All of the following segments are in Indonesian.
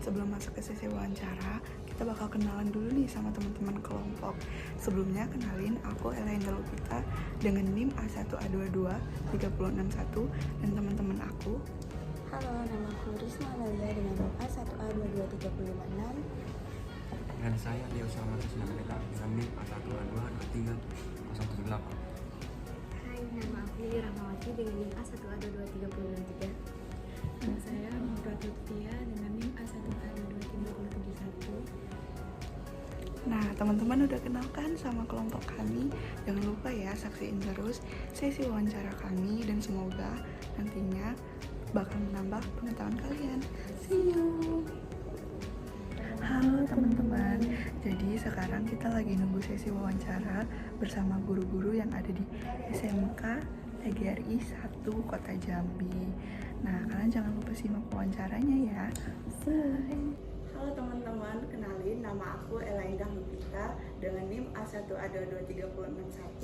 sebelum masuk ke sesi wawancara, kita bakal kenalan dulu nih sama teman-teman kelompok. Sebelumnya kenalin, aku Elaine Lupita dengan NIM A1A223061 dan teman-teman aku. Halo, nama aku Risma Amalia dengan NIM A1A22356. Dan saya Leo Salman Sinameta dengan NIM A1A22308. Hai, nama aku Lili Rahmawati dengan NIM A1A22363. Nama saya Nuratutia dengan NIM A1A22371. Nah, teman-teman udah kenal kan sama kelompok kami? Jangan lupa ya saksiin terus sesi wawancara kami dan semoga nantinya bakal menambah pengetahuan kalian. See you! Halo teman-teman, jadi sekarang kita lagi nunggu sesi wawancara bersama guru-guru yang ada di SMK PGRI 1 Kota Jambi. Nah, kalian jangan lupa simak wawancaranya ya. Bye! Halo teman-teman, kenalin nama aku Elaine Lupita dengan NIM A1A22361.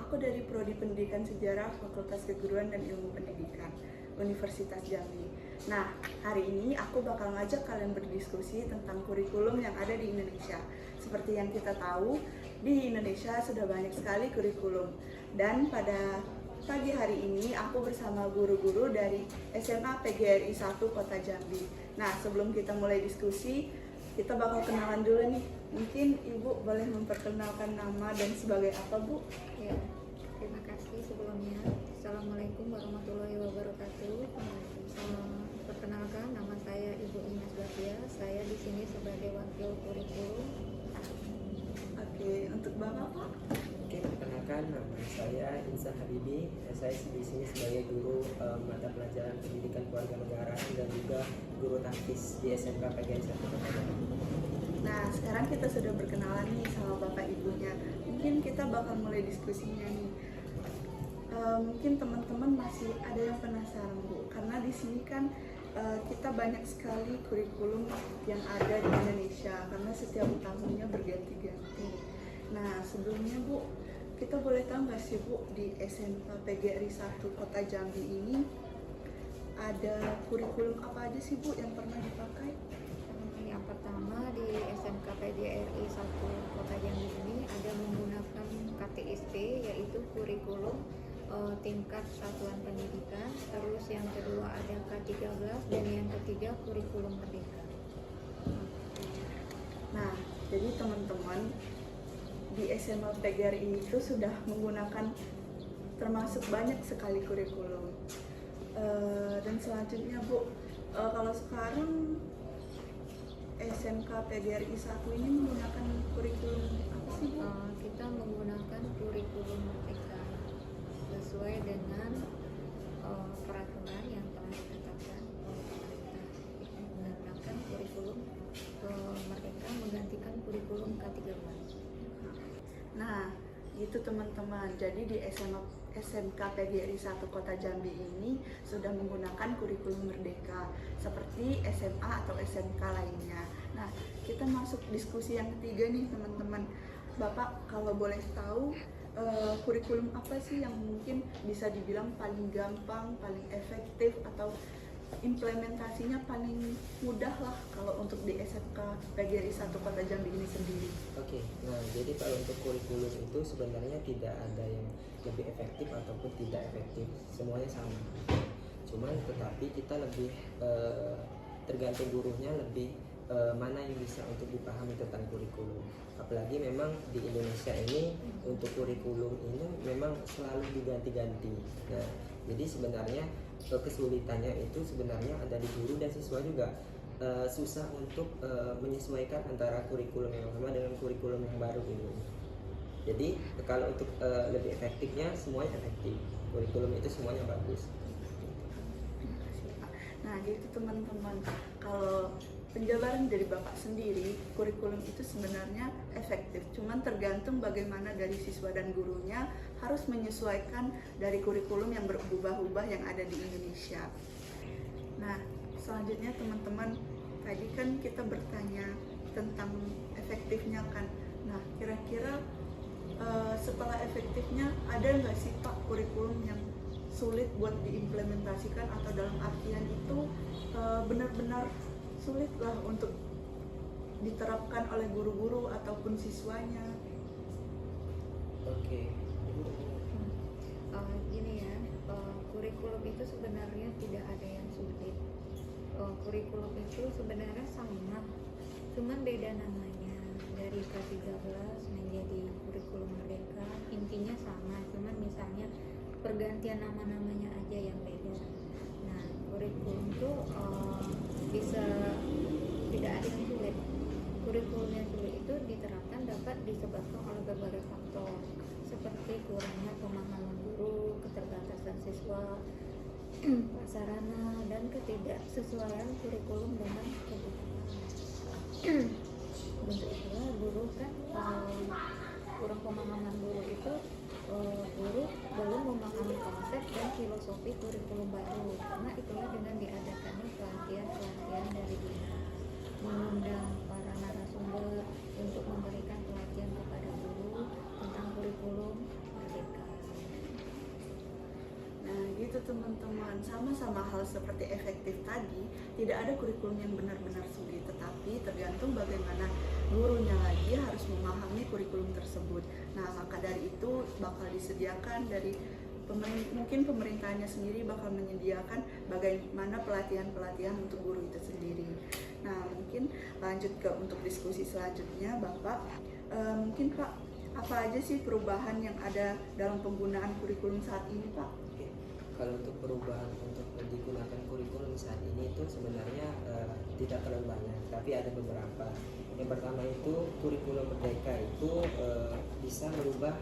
Aku dari Prodi Pendidikan Sejarah Fakultas Keguruan dan Ilmu Pendidikan Universitas Jambi. Nah, hari ini aku bakal ngajak kalian berdiskusi tentang kurikulum yang ada di Indonesia. Seperti yang kita tahu, di Indonesia sudah banyak sekali kurikulum. Dan pada pagi hari ini aku bersama guru-guru dari SMA PGRI 1 Kota Jambi. Nah, sebelum kita mulai diskusi, kita bakal kenalan dulu nih. Mungkin Ibu boleh memperkenalkan nama dan sebagai apa, Bu? Ya, terima kasih sebelumnya. Assalamualaikum warahmatullahi wabarakatuh. Perkenalkan, nama saya Ibu Ines Batia. Saya di sini sebagai wakil kurikulum. Oke, untuk Bapak, Pak? Oke, perkenalkan nama saya Insan Habibi. Saya di sini sebagai guru mata pelajaran pendidikan kewarganegaraan dan juga guru tahfiz di SMK PGRI 1 Kota Jambi. Nah, sekarang kita sudah berkenalan nih sama Bapak Ibunya. Mungkin kita bakal mulai diskusinya nih. Mungkin teman-teman masih ada yang penasaran, Bu, karena di sini kan kita banyak sekali kurikulum yang ada di Indonesia karena setiap tahunnya berganti-ganti. Nah, sebelumnya Bu, kita boleh tahu nggak sih Bu, di SMK PGRI 1 Kota Jambi ini ada kurikulum apa aja sih Bu yang pernah dipakai? Yang pertama, di SMK PGRI 1 Kota Jambi ini ada menggunakan KTSP, yaitu kurikulum tingkat satuan pendidikan. Terus yang kedua ada K13 dan yang ketiga kurikulum merdeka. Nah, jadi teman-teman di SMA PGRI itu sudah menggunakan termasuk banyak sekali kurikulum. Dan selanjutnya Bu, kalau sekarang SMK PGRI 1 ini menggunakan kurikulum apa sih Bu? Kita menggunakan kurikulum merdeka sesuai dengan peraturan yang telah ditetapkan oleh pemerintah. Menggunakan kurikulum merdeka menggantikan kurikulum K13. Nah, gitu teman-teman. Jadi di SMK PGRI 1 Kota Jambi ini sudah menggunakan kurikulum merdeka seperti SMA atau SMK lainnya. Nah, kita masuk diskusi yang ketiga nih teman-teman. Bapak kalau boleh tahu kurikulum apa sih yang mungkin bisa dibilang paling gampang, paling efektif atau implementasinya paling mudah lah kalau untuk di SMK PGRI 1 Kota Jambi ini sendiri? Oke, nah jadi kalau untuk kurikulum itu sebenarnya tidak ada yang lebih efektif ataupun tidak efektif, semuanya sama. Cuman tetapi kita lebih tergantung gurunya lebih mana yang bisa untuk dipahami tentang kurikulum. Apalagi memang di Indonesia ini untuk kurikulum ini memang selalu diganti-ganti. Nah, jadi sebenarnya kesulitannya itu sebenarnya ada di guru dan siswa juga. Susah untuk menyesuaikan antara kurikulum yang lama dengan kurikulum yang baru ini. Jadi kalau untuk lebih efektifnya semuanya efektif. Kurikulum itu semuanya bagus. Nah, gitu teman-teman. Kalau penjabaran dari Bapak sendiri, kurikulum itu sebenarnya efektif, cuman tergantung bagaimana dari siswa dan gurunya harus menyesuaikan dari kurikulum yang berubah-ubah yang ada di Indonesia. Nah, selanjutnya teman-teman, tadi kan kita bertanya tentang efektifnya kan. Nah, kira-kira setelah efektifnya ada nggak sih Pak kurikulum yang sulit buat diimplementasikan atau dalam artian itu benar-benar sulit lah untuk diterapkan oleh guru-guru ataupun siswanya. Oke. Gini ya, kurikulum itu sebenarnya tidak ada yang sulit. Kurikulum itu sebenarnya sama, cuman beda namanya, dari K13 menjadi kurikulum merdeka, intinya sama, cuman misalnya pergantian nama-namanya aja yang beda. Nah, kurikulum itu bisa tidak ada yang sulit. Kurikulum yang sulit itu diterapkan dapat disebabkan oleh berbagai faktor, seperti kurangnya pemahaman guru, keterbatasan siswa, prasarana, dan ketidaksesuaian kurikulum dengan kebutuhan. Untuk itulah guru kan kurang pemahaman guru itu, guru belum memahami konsep dan filosofi kurikulum baru. Karena itulah dengan diadakannya pelatihan dari dinas, mengundang para narasumber untuk memberikan pelatihan kepada guru tentang kurikulum merdeka. Nah gitu teman-teman, sama-sama hal seperti efektif tadi, tidak ada kurikulum yang benar-benar sulit, tetapi tergantung bagaimana gurunya lagi harus memahami kurikulum tersebut. Nah maka dari itu bakal disediakan dari mungkin pemerintahnya sendiri bakal menyediakan bagaimana pelatihan-pelatihan untuk guru itu sendiri. Nah mungkin lanjut ke untuk diskusi selanjutnya Bapak, mungkin Pak, apa aja sih perubahan yang ada dalam penggunaan kurikulum saat ini Pak? Oke. Kalau untuk perubahan untuk digunakan kurikulum saat ini itu sebenarnya tidak terlalu banyak, tapi ada beberapa. Yang pertama itu kurikulum merdeka itu bisa merubah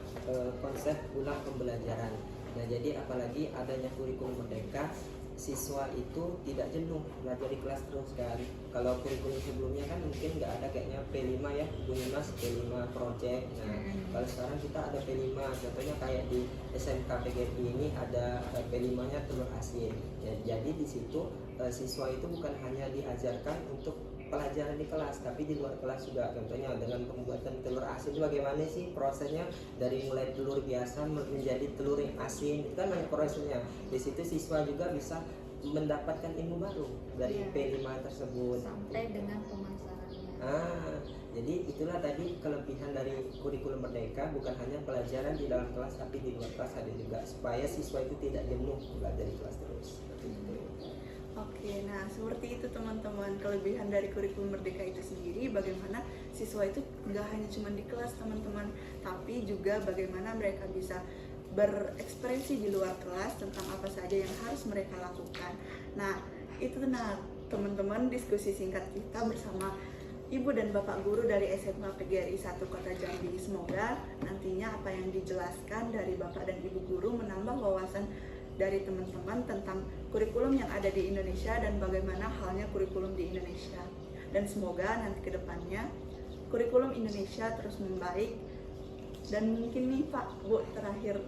konsep ulang pembelajaran. Nah jadi apalagi adanya kurikulum merdeka, siswa itu tidak jenuh belajar di kelas terus kan. Kalau kurikulum sebelumnya kan mungkin nggak ada kayaknya P5 ya, Bu Mas P5 project. Nah kalau sekarang kita ada P5, contohnya kayak di SMK PGRI ini ada P5-nya telur asin. Ya, jadi di situ siswa itu bukan hanya diajarkan untuk pelajaran di kelas, tapi di luar kelas juga. Contohnya dengan pembuatan telur asin itu bagaimana sih prosesnya dari mulai telur biasa menjadi telur yang asin, itu kan banyak prosesnya. Di situ siswa juga bisa mendapatkan ilmu baru dari P5 tersebut sampai dengan pemasarannya. Jadi itulah tadi kelebihan dari kurikulum merdeka, bukan hanya pelajaran di dalam kelas tapi di luar kelas ada juga, supaya siswa itu tidak jenuh belajar di kelas terus. Oke, nah seperti itu teman-teman, kelebihan dari kurikulum merdeka itu sendiri, bagaimana siswa itu nggak hanya cuma di kelas teman-teman, tapi juga bagaimana mereka bisa berekspresi di luar kelas tentang apa saja yang harus mereka lakukan. Nah itu teman-teman diskusi singkat kita bersama Ibu dan Bapak Guru dari SMA PGRI 1 Kota Jambi. Semoga nantinya apa yang dijelaskan dari Bapak dan Ibu Guru menambah wawasan dari teman-teman tentang kurikulum yang ada di Indonesia dan bagaimana halnya kurikulum di Indonesia. Dan semoga nanti ke depannya kurikulum Indonesia terus membaik. Dan mungkin nih Pak, Bu, terakhir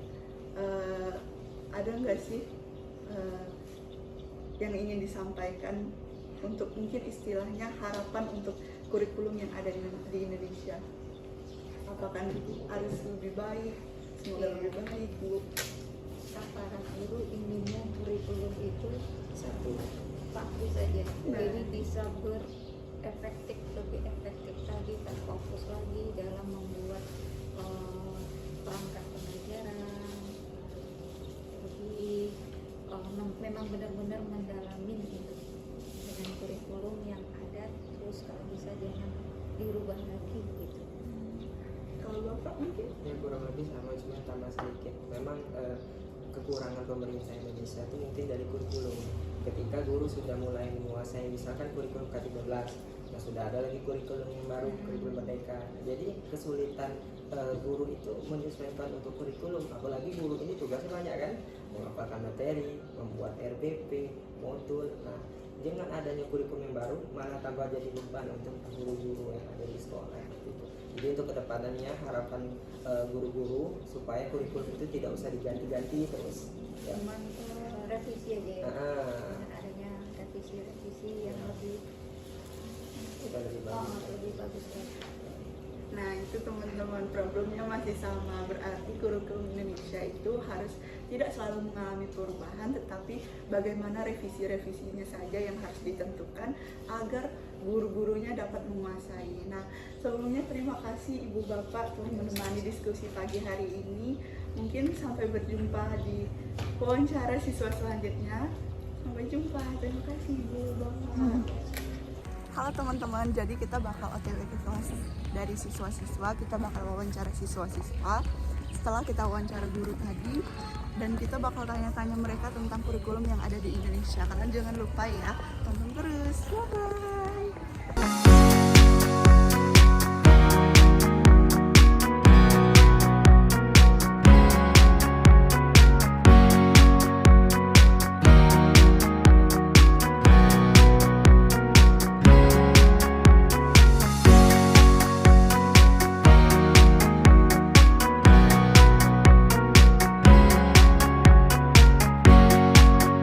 ada nggak sih yang ingin disampaikan untuk mungkin istilahnya harapan untuk kurikulum yang ada di Indonesia? Apakah harus lebih baik? Semoga lebih baik, Bu. Para guru inginnya kurikulum itu Satu, bagus saja, jadi bisa lebih efektif lagi, terfokus lagi dalam membuat perangkat pengajaran, lebih memang benar-benar mendalami gitu dengan kurikulum yang ada, terus kalau bisa jangan dirubah lagi gitu. Kalau Bapak mungkin? ya kurang lebih sama, cuma tambah sedikit. Memang kekurangan pemerintah Indonesia itu mungkin dari kurikulum. Ketika guru sudah mulai menguasai misalkan kurikulum K13, nah sudah ada lagi kurikulum yang baru, kurikulum merdeka. Jadi kesulitan guru itu menyesuaikan untuk kurikulum, apalagi guru ini tugasnya banyak kan, menghafalkan materi, membuat RBP, modul. Nah dengan adanya kurikulum yang baru malah tambah jadi beban untuk guru-guru yang ada di sekolah gitu. Jadi untuk kedepannya harapan guru-guru supaya kurikulum itu tidak usah diganti-ganti terus. Ya. Cuman revisi aja ya, dengan adanya revisi yang lebih bagus lagi. Nah itu teman-teman, problemnya masih sama, berarti kurikulum Indonesia itu harus tidak selalu mengalami perubahan, tetapi bagaimana revisi-revisinya saja yang harus ditentukan agar guru-gurunya dapat menguasai. Nah, sebelumnya terima kasih Ibu Bapak telah menemani diskusi pagi hari ini. Mungkin sampai berjumpa di wawancara siswa selanjutnya. Sampai jumpa. Terima kasih Ibu Bapak. Halo teman-teman, jadi kita bakal OTW ke kelas dari siswa-siswa, kita bakal wawancara siswa-siswa setelah kita wawancara guru tadi, dan kita bakal tanya-tanya mereka tentang kurikulum yang ada di Indonesia. Kalian jangan lupa ya, tonton terus. Bye-bye.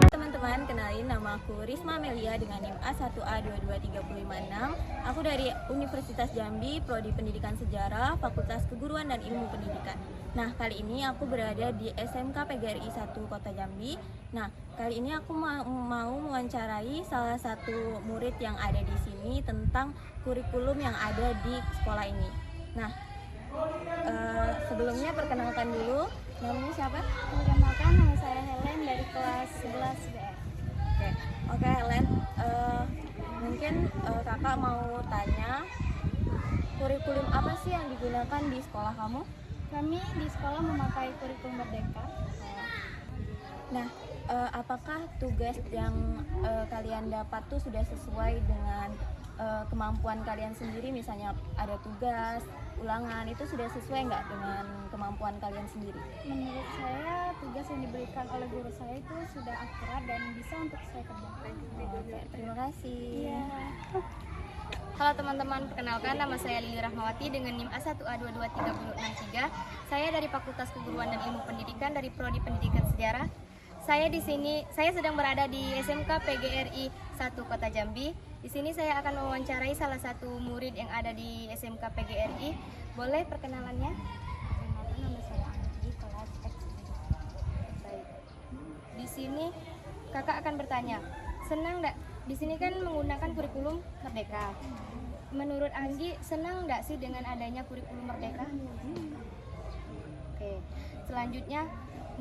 Teman-teman, kenalin nama aku Risma Melia dengan NIM A1A22356. Aku dari Universitas Jambi, Prodi Pendidikan Sejarah, Fakultas Keguruan dan Ilmu Pendidikan. Nah, kali ini aku berada di SMK PGRI 1 Kota Jambi. Nah, kali ini aku mau mewawancarai salah satu murid yang ada di sini tentang kurikulum yang ada di sekolah ini. Nah, sebelumnya perkenalkan dulu, namanya siapa? Perkenalkan, nama saya Helen dari kelas 11 BR. Oke Helen, mungkin kakak mau tanya, kurikulum apa sih yang digunakan di sekolah kamu? Kami di sekolah memakai kurikulum Merdeka. Nah, apakah tugas yang kalian dapat tuh sudah sesuai dengan kemampuan kalian sendiri? Misalnya ada tugas, ulangan, itu sudah sesuai nggak dengan kemampuan kalian sendiri? Menurut saya, tugas yang diberikan oleh guru saya itu sudah akurat dan bisa untuk saya kerjakan. Oke, terima kasih. Iya. Halo teman-teman, perkenalkan nama saya Lili Rahmawati dengan NIM A1A22363. Saya dari Fakultas Keguruan dan Ilmu Pendidikan dari Prodi Pendidikan Sejarah. Saya sedang berada di SMK PGRI 1 Kota Jambi. Di sini saya akan mewawancarai salah satu murid yang ada di SMK PGRI. Boleh perkenalannya? Perkenalkan, nama saya Anggi, kelas X. Baik. Di sini kakak akan bertanya, senang nggak? Di sini kan menggunakan kurikulum Merdeka. Menurut Anggi, senang nggak sih dengan adanya kurikulum Merdeka? Oke. Selanjutnya,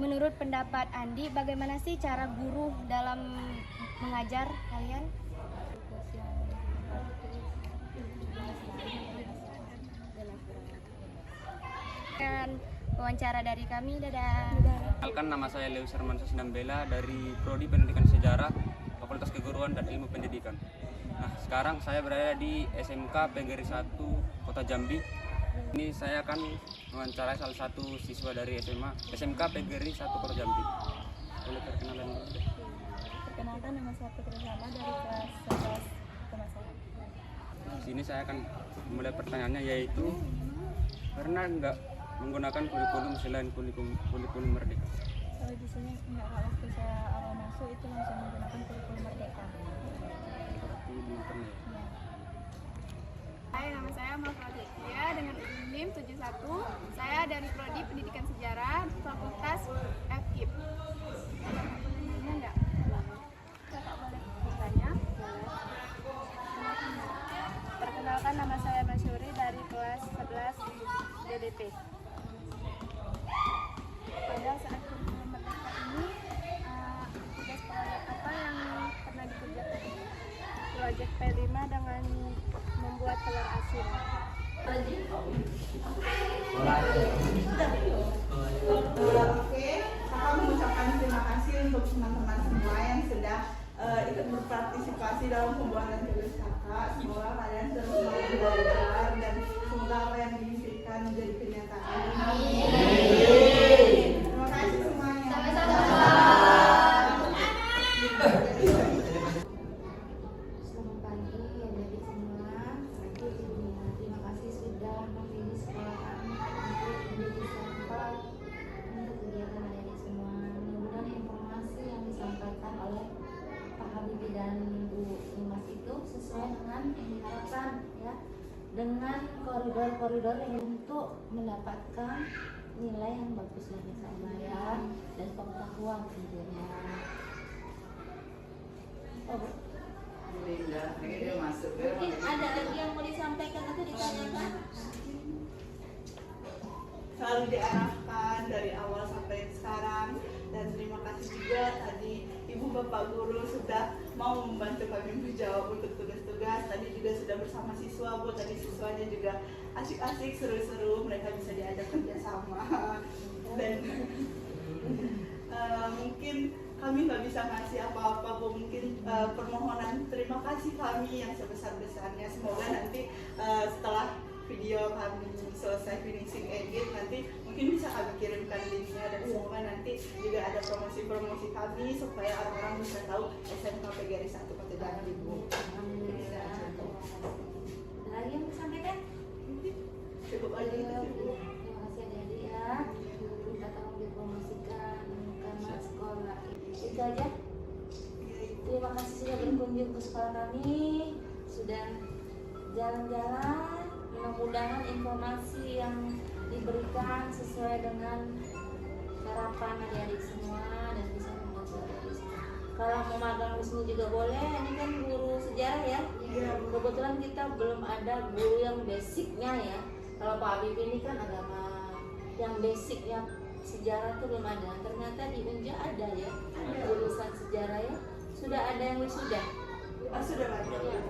menurut pendapat Andi, bagaimana sih cara guru dalam mengajar kalian? Dan wawancara dari kami, dadah. Kenalkan, nama saya Leus Herman Sasnambela dari Prodi Pendidikan Sejarah, Fakultas Keguruan dan Ilmu Pendidikan. Nah, sekarang saya berada di SMK PGRI 1 Kota Jambi. Ini saya akan mewawancarai salah satu siswa dari SMK PGRI 1 Kota Jambi. Boleh perkenalan dulu? Perkenalkan, nama saya Putri Sama dari kelas 11 Kemasan. Di sini saya akan mulai pertanyaannya, yaitu pernah nggak menggunakan kurikulum selain kurikulum Merdeka? Kalau di sini enggak, waktu saya awal masuk itu langsung menggunakan kurikulum Merdeka. Berarti belum pernah ya? Hai, nama saya Malva Tia dengan NIM 71. Saya dari Prodi Pendidikan Sejarah, Fakultas FKIP. Ini enggak? Kakak boleh bertanya? Perkenalkan, nama saya Masyuri dari kelas 11 DDP. Pada saat kurikulum Merdeka ini, tugas proyek apa yang pernah dikerjakan? Proyek P5 dengan membuat telur asin. Oke, kakak mengucapkan terima kasih untuk teman-teman semua yang sudah ikut berpartisipasi dalam pembuatan tugas kakak. Semoga kalian terus semangat belajar dan semoga apa yang diimpikan menjadi kenyataan. Terima kasih semuanya. Selamat pagi adik-adik semua. Terima kasih sudah memilih sekolah kami untuk menjadi sampel untuk kegiatan adik-adik semua. Mudah-mudahan informasi yang disampaikan oleh Pak Habibie dan Ibu Nimas itu sesuai dengan yang diharapkan, ya, dengan koridor-koridor yang untuk mendapatkan nilai yang bagus lagi sama, ya, dan pengetahuan tentunya. Oh, Bu. Mungkin ada lagi yang mau disampaikan atau ditanyakan? Selalu diarahkan dari awal sampai sekarang, dan terima kasih juga tadi Ibu Bapak Guru sudah mau membantu kami menjawab untuk tugas-tugas. Tadi juga sudah bersama siswa, Bu. Tadi siswanya juga asik-asik, seru-seru, mereka bisa diajak kerjasama. Dan mungkin kami nggak bisa ngasih apa-apa, Bu. Mungkin permohonan terima kasih kami yang sebesar-besarnya. Semoga nanti setelah video kami selesai finishing edit, nanti mungkin bisa kami kirimkan linknya, dan semoga nanti juga ada promosi-promosi kami supaya orang-orang bisa tahu SMK PGRI 1 Kota Jambi, Bu. Ada lagi yang disampaikan? Cukup aja itu sih, Bu. Terima kasih adik-adik ya. Kita tolong dipromosikan karena sekolah. Itu aja. Terima kasih sudah berkunjung ke sekolah kami, sudah jalan-jalan. Mudah-mudahan informasi yang diberikan sesuai dengan harapan adik-adik semua dan bisa membantu adik-adik semua. Kalau mau magang di sini juga boleh. Ini kan guru sejarah ya. Kebetulan kita belum ada guru yang basicnya ya. Kalau Pak Habib ini kan agama yang basicnya sejarah tuh belum ada. Ternyata di Unja ada ya, jurusan sejarah ya. Sudah ada yang wisuda. Sudah banyak.